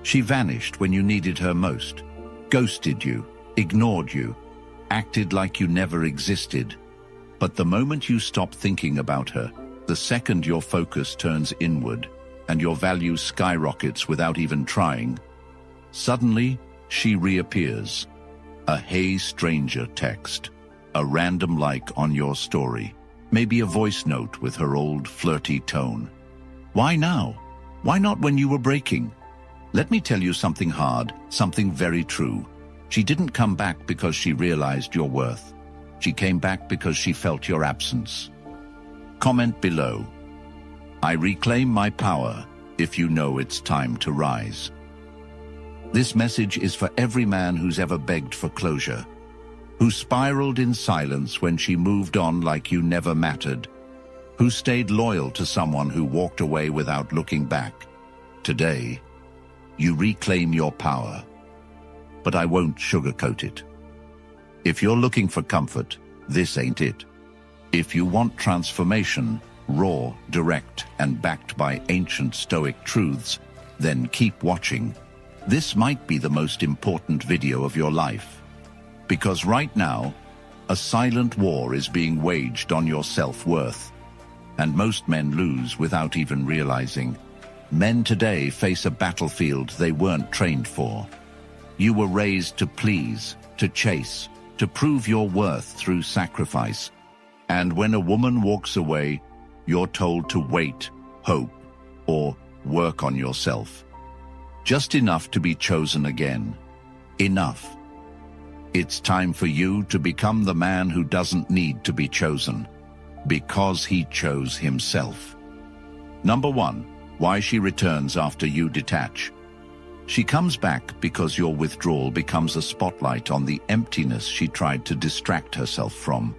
She vanished when you needed her most, ghosted you, ignored you, acted like you never existed. But the moment you stop thinking about her, the second your focus turns inward and your value skyrockets without even trying, suddenly she reappears. A "Hey stranger" text, a random like on your story, maybe a voice note with her old flirty tone. Why now? Why not when you were breaking? Let me tell you something hard, something very true. She didn't come back because she realized your worth. She came back because she felt your absence. Comment below. I reclaim my power if you know it's time to rise. This message is for every man who's ever begged for closure, who spiraled in silence when she moved on like you never mattered, who stayed loyal to someone who walked away without looking back. Today, you reclaim your power. But I won't sugarcoat it. If you're looking for comfort, this ain't it. If you want transformation, raw, direct, and backed by ancient Stoic truths, then keep watching. This might be the most important video of your life. Because right now, a silent war is being waged on your self-worth. And most men lose without even realizing. Men today face a battlefield they weren't trained for. You were raised to please, to chase, to prove your worth through sacrifice. And when a woman walks away, you're told to wait, hope, or work on yourself. Just enough to be chosen again. Enough. It's time for you to become the man who doesn't need to be chosen, because he chose himself. Number 1, why she returns after you detach. She comes back because your withdrawal becomes a spotlight on the emptiness she tried to distract herself from.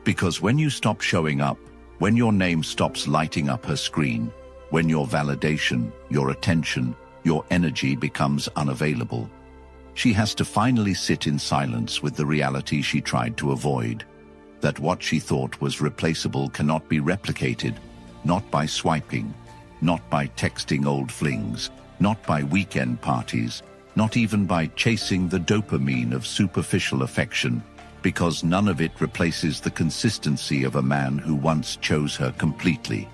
Because when you stop showing up, when your name stops lighting up her screen, when your validation, your attention, your energy becomes unavailable, she has to finally sit in silence with the reality she tried to avoid. That what she thought was replaceable cannot be replicated, not by swiping, not by texting old flings, not by weekend parties, not even by chasing the dopamine of superficial affection, because none of it replaces the consistency of a man who once chose her completely.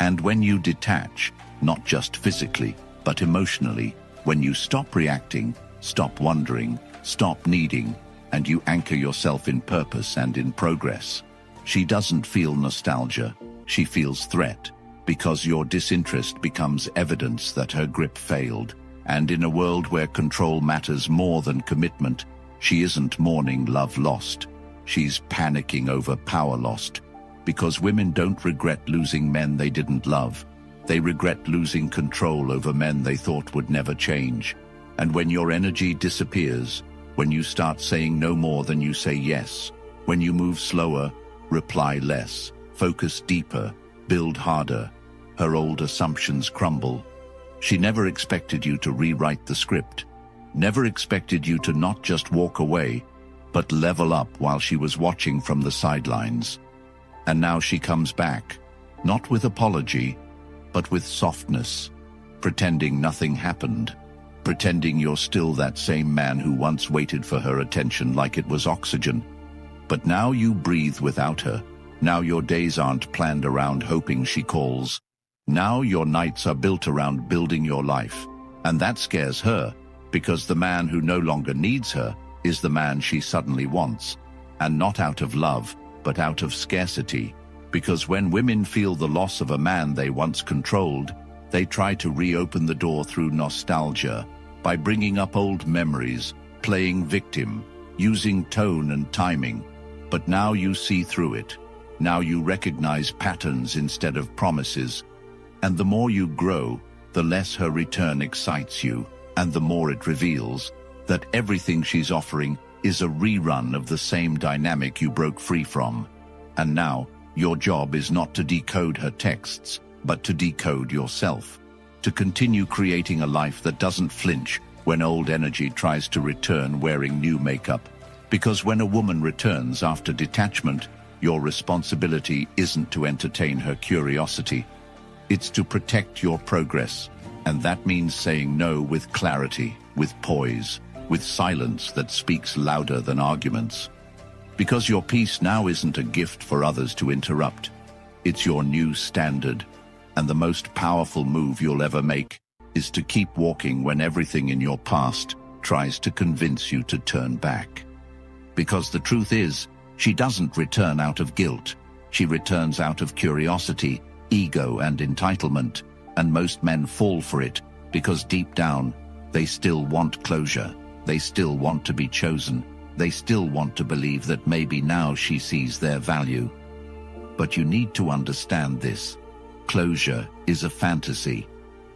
And when you detach, not just physically, but emotionally, when you stop reacting, stop wondering, stop needing, and you anchor yourself in purpose and in progress, she doesn't feel nostalgia, she feels threat, because your disinterest becomes evidence that her grip failed. And in a world where control matters more than commitment, she isn't mourning love lost. She's panicking over power lost. Because women don't regret losing men they didn't love. They regret losing control over men they thought would never change. And when your energy disappears, when you start saying no more than you say yes, when you move slower, reply less, focus deeper, build harder, her old assumptions crumble. She never expected you to rewrite the script, never expected you to not just walk away, but level up while she was watching from the sidelines. And now she comes back, not with apology, but with softness, pretending nothing happened, pretending you're still that same man who once waited for her attention like it was oxygen. But now you breathe without her. Now your days aren't planned around hoping she calls. Now your nights are built around building your life. And that scares her, because the man who no longer needs her is the man she suddenly wants. And not out of love, but out of scarcity. Because when women feel the loss of a man they once controlled, they try to reopen the door through nostalgia, by bringing up old memories, playing victim, using tone and timing. But now you see through it. Now you recognize patterns instead of promises. And the more you grow, the less her return excites you, and the more it reveals that everything she's offering is a rerun of the same dynamic you broke free from. And now, your job is not to decode her texts, but to decode yourself. To continue creating a life that doesn't flinch when old energy tries to return wearing new makeup. Because when a woman returns after detachment, your responsibility isn't to entertain her curiosity. It's to protect your progress, And that means saying no with clarity, with poise, with silence that speaks louder than arguments. Because your peace now isn't a gift for others to interrupt. It's your new standard. And the most powerful move you'll ever make is to keep walking when everything in your past tries to convince you to turn back. Because the truth is, she doesn't return out of guilt. She returns out of curiosity, ego, and entitlement. And most men fall for it because deep down, they still want closure. They still want to be chosen. They still want to believe that maybe now she sees their value. But you need to understand this. Closure is a fantasy.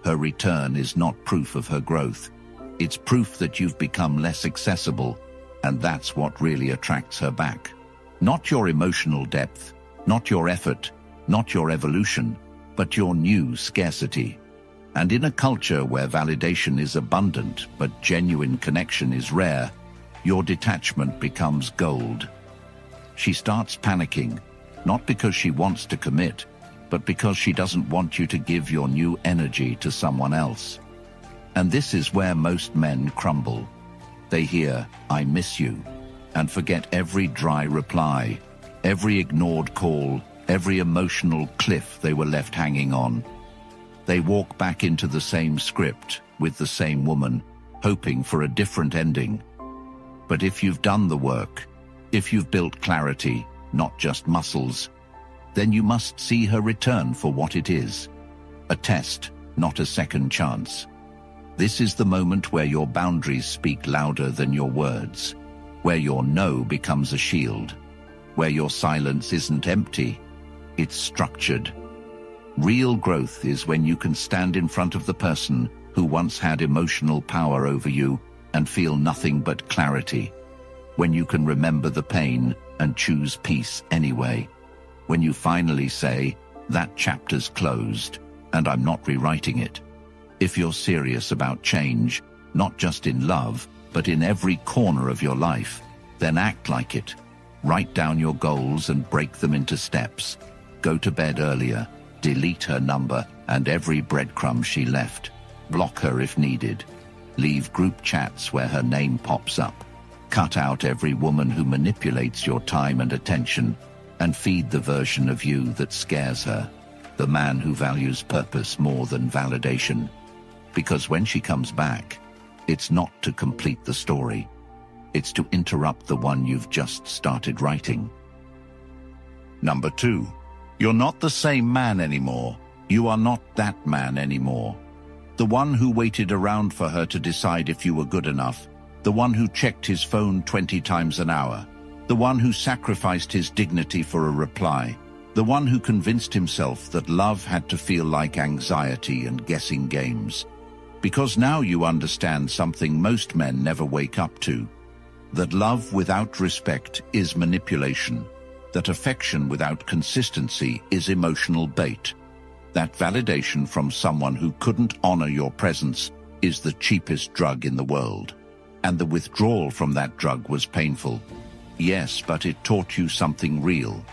Her return is not proof of her growth. It's proof that you've become less accessible, and that's what really attracts her back. Not your emotional depth, not your effort, not your evolution, but your new scarcity. And in a culture where validation is abundant, but genuine connection is rare, your detachment becomes gold. She starts panicking, not because she wants to commit, but because she doesn't want you to give your new energy to someone else. And this is where most men crumble. They hear, "I miss you," and forget every dry reply, every ignored call, every emotional cliff they were left hanging on. They walk back into the same script, with the same woman, hoping for a different ending. But if you've done the work, if you've built clarity, not just muscles, then you must see her return for what it is. A test, not a second chance. This is the moment where your boundaries speak louder than your words, where your no becomes a shield, where your silence isn't empty, it's structured. Real growth is when you can stand in front of the person who once had emotional power over you and feel nothing but clarity. When you can remember the pain and choose peace anyway. When you finally say, "That chapter's closed, and I'm not rewriting it." If you're serious about change, not just in love, but in every corner of your life, then act like it. Write down your goals and break them into steps. Go to bed earlier, delete her number and every breadcrumb she left. Block her if needed. Leave group chats where her name pops up. Cut out every woman who manipulates your time and attention, and feed the version of you that scares her, the man who values purpose more than validation. Because when she comes back, it's not to complete the story. It's to interrupt the one you've just started writing. Number 2. You're not the same man anymore. You are not that man anymore. The one who waited around for her to decide if you were good enough. The one who checked his phone 20 times an hour. The one who sacrificed his dignity for a reply. The one who convinced himself that love had to feel like anxiety and guessing games. Because now you understand something most men never wake up to. That love without respect is manipulation. That affection without consistency is emotional bait. That validation from someone who couldn't honor your presence is the cheapest drug in the world. And the withdrawal from that drug was painful. Yes, but it taught you something real.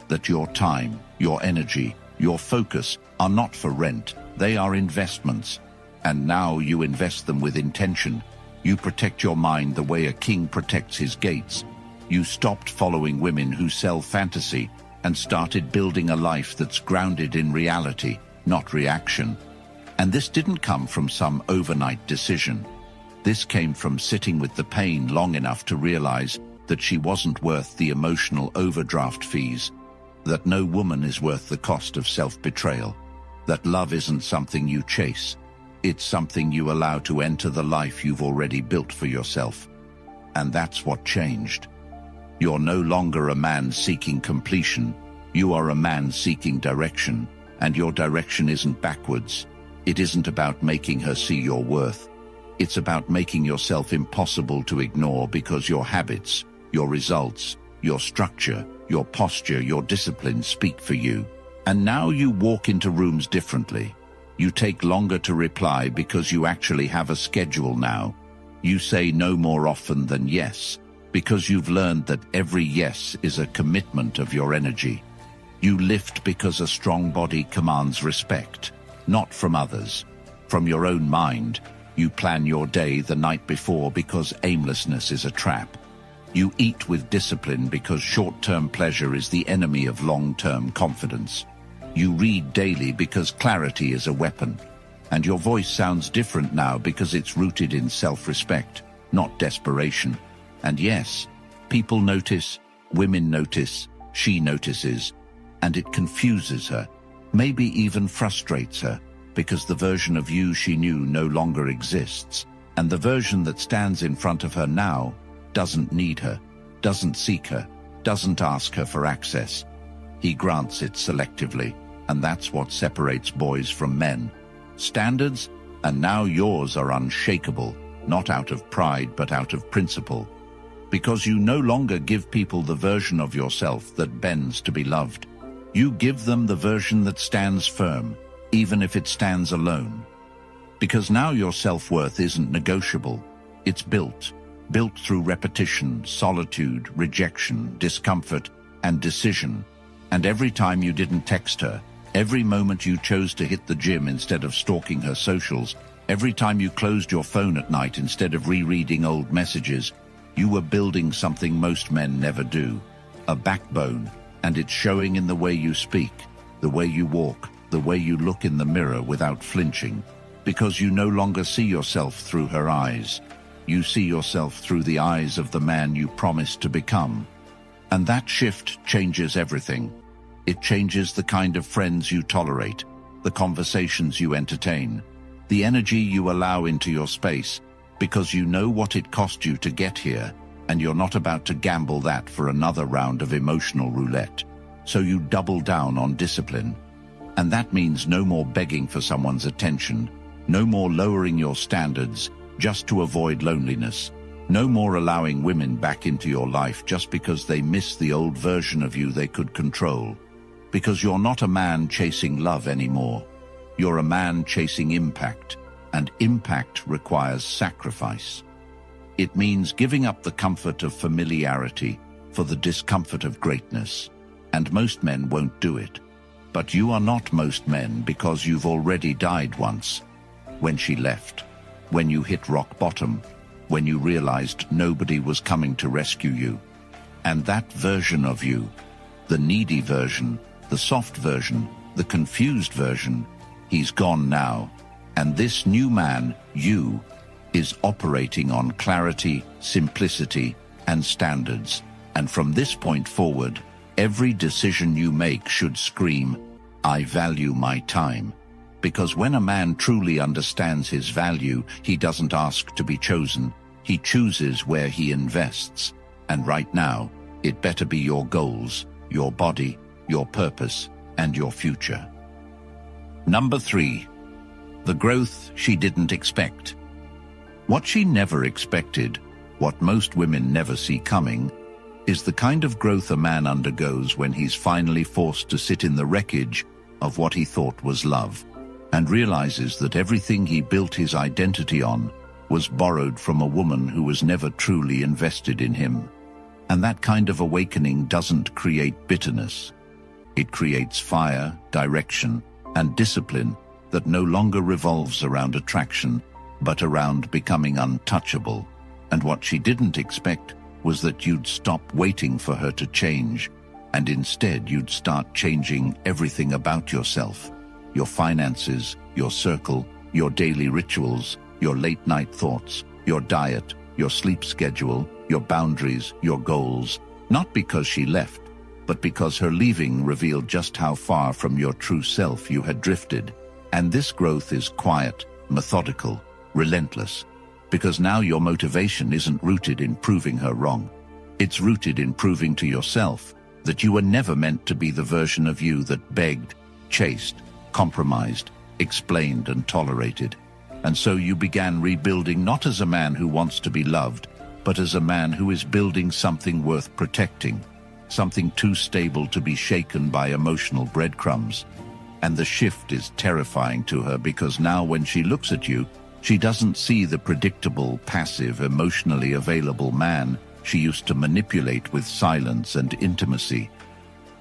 That your time, your energy, your focus are not for rent. They are investments. And now you invest them with intention. You protect your mind the way a king protects his gates. You stopped following women who sell fantasy and started building a life that's grounded in reality, not reaction. And this didn't come from some overnight decision. This came from sitting with the pain long enough to realize that she wasn't worth the emotional overdraft fees, that no woman is worth the cost of self-betrayal, that love isn't something you chase. It's something you allow to enter the life you've already built for yourself. And that's what changed. You're no longer a man seeking completion. You are a man seeking direction, and your direction isn't backwards. It isn't about making her see your worth. It's about making yourself impossible to ignore because your habits, your results, your structure, your posture, your discipline speak for you. And now you walk into rooms differently. You take longer to reply because you actually have a schedule now. You say no more often than yes, because you've learned that every yes is a commitment of your energy. You lift because a strong body commands respect, not from others, from your own mind. You plan your day the night before because aimlessness is a trap. You eat with discipline because short-term pleasure is the enemy of long-term confidence. You read daily because clarity is a weapon. And your voice sounds different now because it's rooted in self-respect, not desperation. And yes, people notice, women notice, she notices, and it confuses her, maybe even frustrates her, because the version of you she knew no longer exists, and the version that stands in front of her now doesn't need her, doesn't seek her, doesn't ask her for access. He grants it selectively, and that's what separates boys from men. Standards, and now yours, are unshakable, not out of pride but out of principle. Because you no longer give people the version of yourself that bends to be loved. You give them the version that stands firm, even if it stands alone. Because now your self-worth isn't negotiable. It's built through repetition, solitude, rejection, discomfort, and decision. And every time you didn't text her, every moment you chose to hit the gym instead of stalking her socials, every time you closed your phone at night instead of rereading old messages, you were building something most men never do, a backbone, and it's showing in the way you speak, the way you walk, the way you look in the mirror without flinching, because you no longer see yourself through her eyes. You see yourself through the eyes of the man you promised to become. And that shift changes everything. It changes the kind of friends you tolerate, the conversations you entertain, the energy you allow into your space, because you know what it cost you to get here, and you're not about to gamble that for another round of emotional roulette. So you double down on discipline. And that means no more begging for someone's attention, no more lowering your standards just to avoid loneliness, no more allowing women back into your life just because they miss the old version of you they could control. Because you're not a man chasing love anymore. You're a man chasing impact, and impact requires sacrifice. It means giving up the comfort of familiarity for the discomfort of greatness, and most men won't do it. But you are not most men because you've already died once. When she left, when you hit rock bottom, when you realized nobody was coming to rescue you. And that version of you, the needy version, the soft version, the confused version, he's gone now. And this new man, you, is operating on clarity, simplicity, and standards. And from this point forward, every decision you make should scream, I value my time. Because when a man truly understands his value, he doesn't ask to be chosen. He chooses where he invests. And right now, it better be your goals, your body, your purpose, and your future. Number 3. The growth she didn't expect. What she never expected, what most women never see coming, is the kind of growth a man undergoes when he's finally forced to sit in the wreckage of what he thought was love, and realizes that everything he built his identity on was borrowed from a woman who was never truly invested in him. And that kind of awakening doesn't create bitterness. It creates fire, direction, and discipline that no longer revolves around attraction, but around becoming untouchable. And what she didn't expect was that you'd stop waiting for her to change, and instead you'd start changing everything about yourself. Your finances, your circle, your daily rituals, your late-night thoughts, your diet, your sleep schedule, your boundaries, your goals, not because she left, but because her leaving revealed just how far from your true self you had drifted. And this growth is quiet, methodical, relentless, because now your motivation isn't rooted in proving her wrong. It's rooted in proving to yourself that you were never meant to be the version of you that begged, chased, compromised, explained, and tolerated. And so you began rebuilding not as a man who wants to be loved, but as a man who is building something worth protecting, something too stable to be shaken by emotional breadcrumbs. And the shift is terrifying to her because now when she looks at you, she doesn't see the predictable, passive, emotionally available man she used to manipulate with silence and intimacy.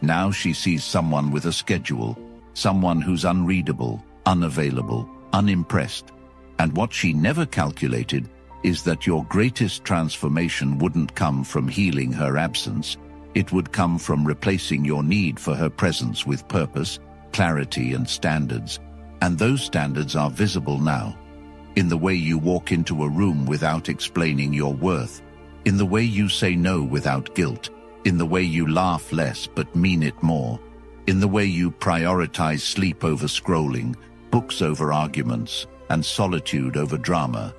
Now she sees someone with a schedule, someone who's unreadable, unavailable, unimpressed. And what she never calculated is that your greatest transformation wouldn't come from healing her absence. It would come from replacing your need for her presence with purpose, clarity, and standards. And those standards are visible now. In the way you walk into a room without explaining your worth, in the way you say no without guilt, in the way you laugh less but mean it more, in the way you prioritize sleep over scrolling, books over arguments, and solitude over drama.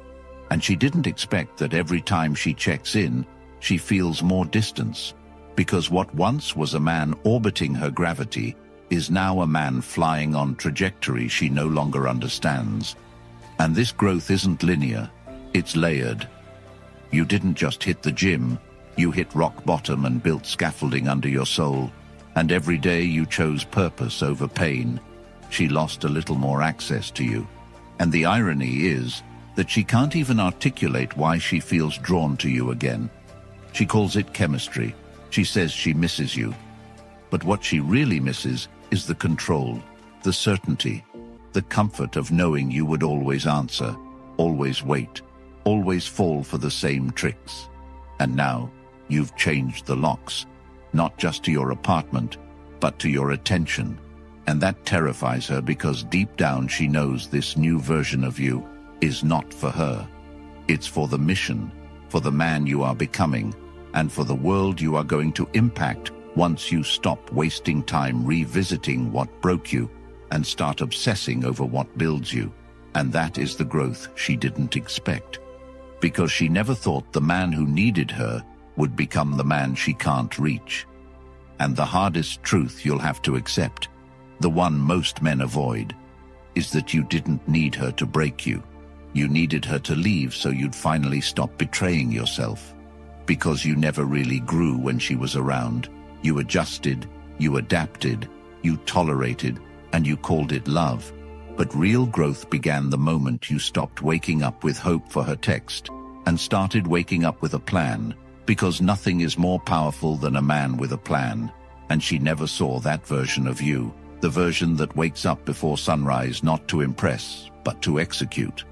And she didn't expect that every time she checks in, she feels more distance, because what once was a man orbiting her gravity is now a man flying on trajectory she no longer understands. And this growth isn't linear, it's layered. You didn't just hit the gym, you hit rock bottom and built scaffolding under your soul, and every day you chose purpose over pain. She lost a little more access to you. And the irony is that she can't even articulate why she feels drawn to you again. She calls it chemistry. She says she misses you. But what she really misses is the control, the certainty, the comfort of knowing you would always answer, always wait, always fall for the same tricks. And now, you've changed the locks, not just to your apartment, but to your attention. And that terrifies her because deep down she knows this new version of you is not for her. It's for the mission, for the man you are becoming, and for the world you are going to impact once you stop wasting time revisiting what broke you and start obsessing over what builds you. And that is the growth she didn't expect, because she never thought the man who needed her would become the man she can't reach. And the hardest truth you'll have to accept, the one most men avoid, is that you didn't need her to break you. You needed her to leave so you'd finally stop betraying yourself. Because you never really grew when she was around. You adjusted, you adapted, you tolerated, and you called it love. But real growth began the moment you stopped waking up with hope for her text and started waking up with a plan, because nothing is more powerful than a man with a plan. And she never saw that version of you, the version that wakes up before sunrise not to impress, but to execute.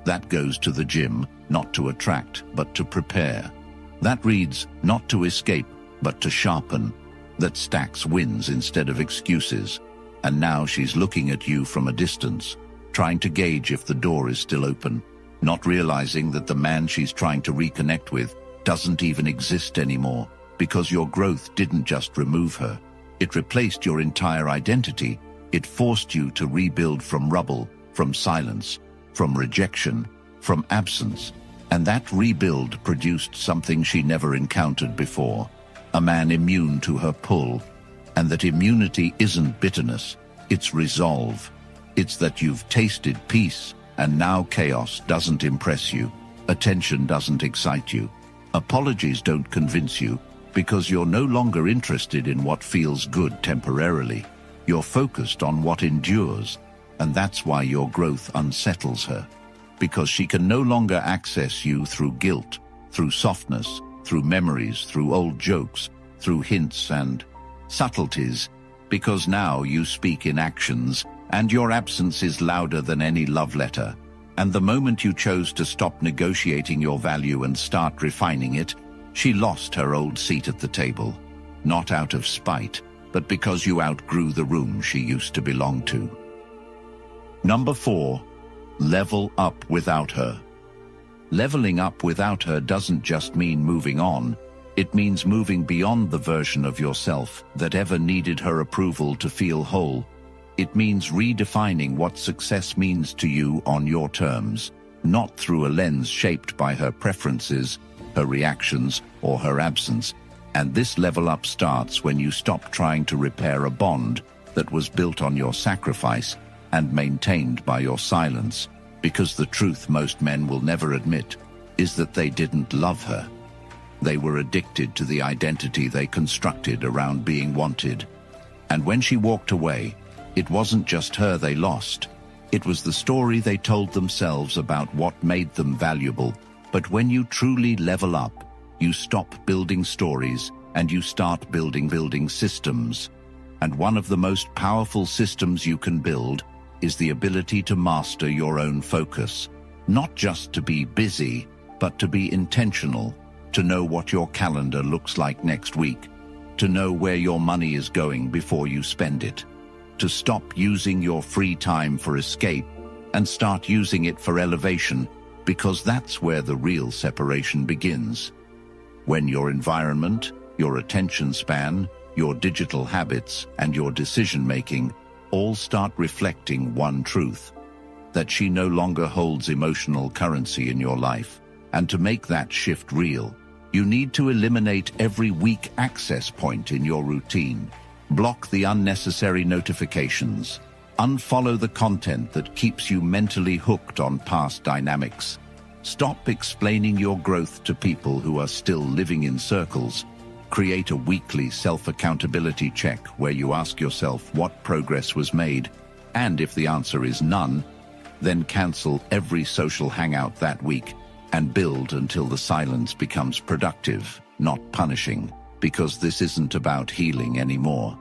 That goes to the gym, not to attract, but to prepare. That reads, not to escape, but to sharpen. That stacks wins instead of excuses. And now she's looking at you from a distance, trying to gauge if the door is still open, not realizing that the man she's trying to reconnect with doesn't even exist anymore, because your growth didn't just remove her. It replaced your entire identity. It forced you to rebuild from rubble, from silence, from rejection, from absence. And that rebuild produced something she never encountered before, a man immune to her pull. And that immunity isn't bitterness, it's resolve. It's that you've tasted peace, and now chaos doesn't impress you. Attention doesn't excite you. Apologies don't convince you, because you're no longer interested in what feels good temporarily. You're focused on what endures, and that's why your growth unsettles her. Because she can no longer access you through guilt, through softness, through memories, through old jokes, through hints and subtleties, because now you speak in actions, and your absence is louder than any love letter. And the moment you chose to stop negotiating your value and start refining it, she lost her old seat at the table, not out of spite, but because you outgrew the room she used to belong to. Number 4, level up without her. Leveling up without her doesn't just mean moving on. It means moving beyond the version of yourself that ever needed her approval to feel whole. It means redefining what success means to you on your terms, not through a lens shaped by her preferences, her reactions, or her absence. And this level up starts when you stop trying to repair a bond that was built on your sacrifice and maintained by your silence, because the truth most men will never admit is that they didn't love her. They were addicted to the identity they constructed around being wanted. And when she walked away, it wasn't just her they lost. It was the story they told themselves about what made them valuable. But when you truly level up, you stop building stories and you start building systems. And one of the most powerful systems you can build is the ability to master your own focus. Not just to be busy, but to be intentional, to know what your calendar looks like next week, to know where your money is going before you spend it, to stop using your free time for escape and start using it for elevation, because that's where the real separation begins. When your environment, your attention span, your digital habits, and your decision-making all start reflecting one truth, that she no longer holds emotional currency in your life. And to make that shift real, you need to eliminate every weak access point in your routine. Block the unnecessary notifications. Unfollow the content that keeps you mentally hooked on past dynamics. Stop explaining your growth to people who are still living in circles. Create a weekly self-accountability check where you ask yourself what progress was made, and if the answer is none, then cancel every social hangout that week and build until the silence becomes productive, not punishing, because this isn't about healing anymore.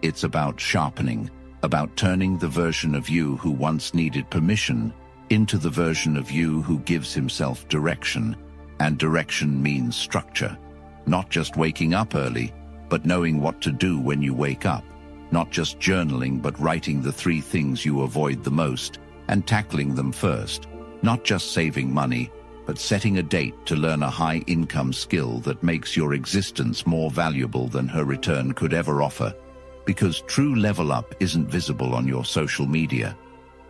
It's about sharpening, about turning the version of you who once needed permission into the version of you who gives himself direction, and direction means structure. Not just waking up early, but knowing what to do when you wake up. Not just journaling, but writing the 3 things you avoid the most and tackling them first. Not just saving money, but setting a date to learn a high-income skill that makes your existence more valuable than her return could ever offer. Because true level up isn't visible on your social media.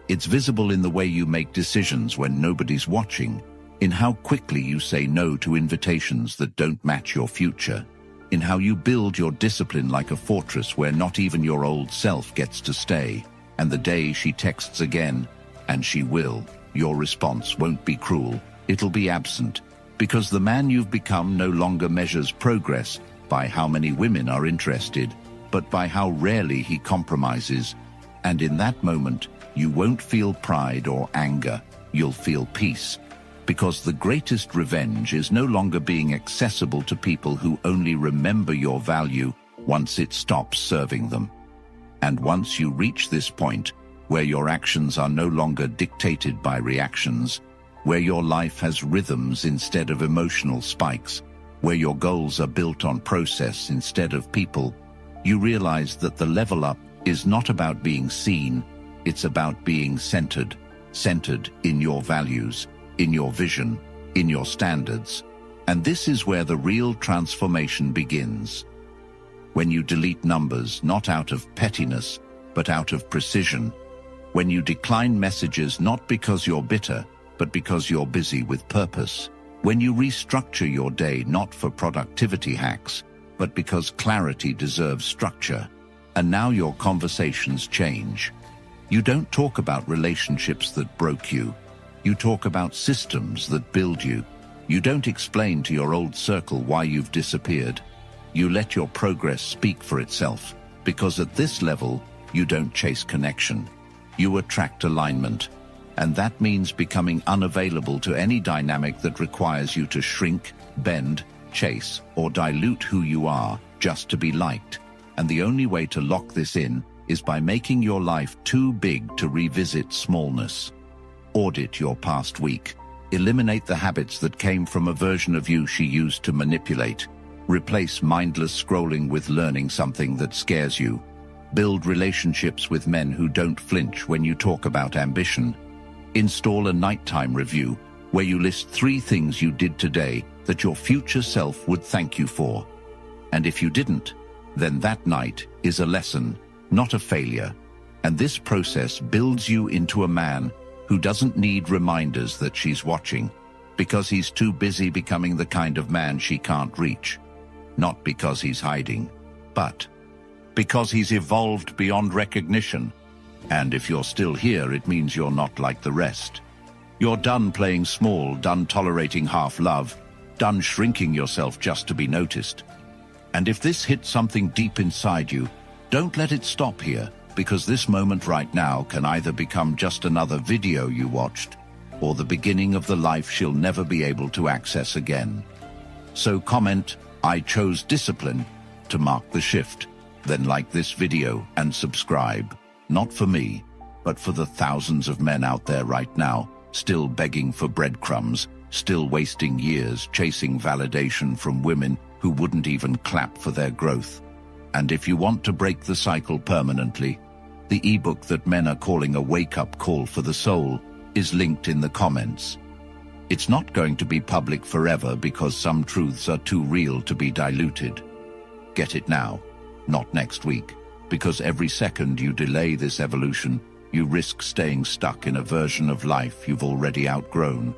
It's visible in the way you make decisions when nobody's watching, in how quickly you say no to invitations that don't match your future, in how you build your discipline like a fortress where not even your old self gets to stay, and the day she texts again, and she will, your response won't be cruel, it'll be absent, because the man you've become no longer measures progress by how many women are interested, but by how rarely he compromises, and in that moment, you won't feel pride or anger, you'll feel peace. Because the greatest revenge is no longer being accessible to people who only remember your value once it stops serving them. And once you reach this point, where your actions are no longer dictated by reactions, where your life has rhythms instead of emotional spikes, where your goals are built on process instead of people, you realize that the level up is not about being seen, it's about being centered in your values, in your vision, in your standards. And this is where the real transformation begins. When you delete numbers, not out of pettiness, but out of precision. When you decline messages, not because you're bitter, but because you're busy with purpose. When you restructure your day, not for productivity hacks, but because clarity deserves structure. And now your conversations change. You don't talk about relationships that broke you. You talk about systems that build you. You don't explain to your old circle why you've disappeared. You let your progress speak for itself, because at this level, you don't chase connection. You attract alignment. And that means becoming unavailable to any dynamic that requires you to shrink, bend, chase, or dilute who you are just to be liked. And the only way to lock this in is by making your life too big to revisit smallness. Audit your past week. Eliminate the habits that came from a version of you she used to manipulate. Replace mindless scrolling with learning something that scares you. Build relationships with men who don't flinch when you talk about ambition. Install a nighttime review where you list 3 things you did today that your future self would thank you for. And if you didn't, then that night is a lesson, not a failure. And this process builds you into a man who doesn't need reminders that she's watching, because he's too busy becoming the kind of man she can't reach. Not because he's hiding, but because he's evolved beyond recognition. And if you're still here, it means you're not like the rest. You're done playing small, done tolerating half-love, done shrinking yourself just to be noticed. And if this hits something deep inside you, don't let it stop here, because this moment right now can either become just another video you watched, or the beginning of the life she'll never be able to access again. So comment, "I chose discipline," to mark the shift. Then like this video and subscribe. Not for me, but for the thousands of men out there right now, still begging for breadcrumbs, still wasting years chasing validation from women who wouldn't even clap for their growth. And if you want to break the cycle permanently, the ebook that men are calling a wake-up call for the soul is linked in the comments. It's not going to be public forever because some truths are too real to be diluted. Get it now, not next week, because every second you delay this evolution, you risk staying stuck in a version of life you've already outgrown.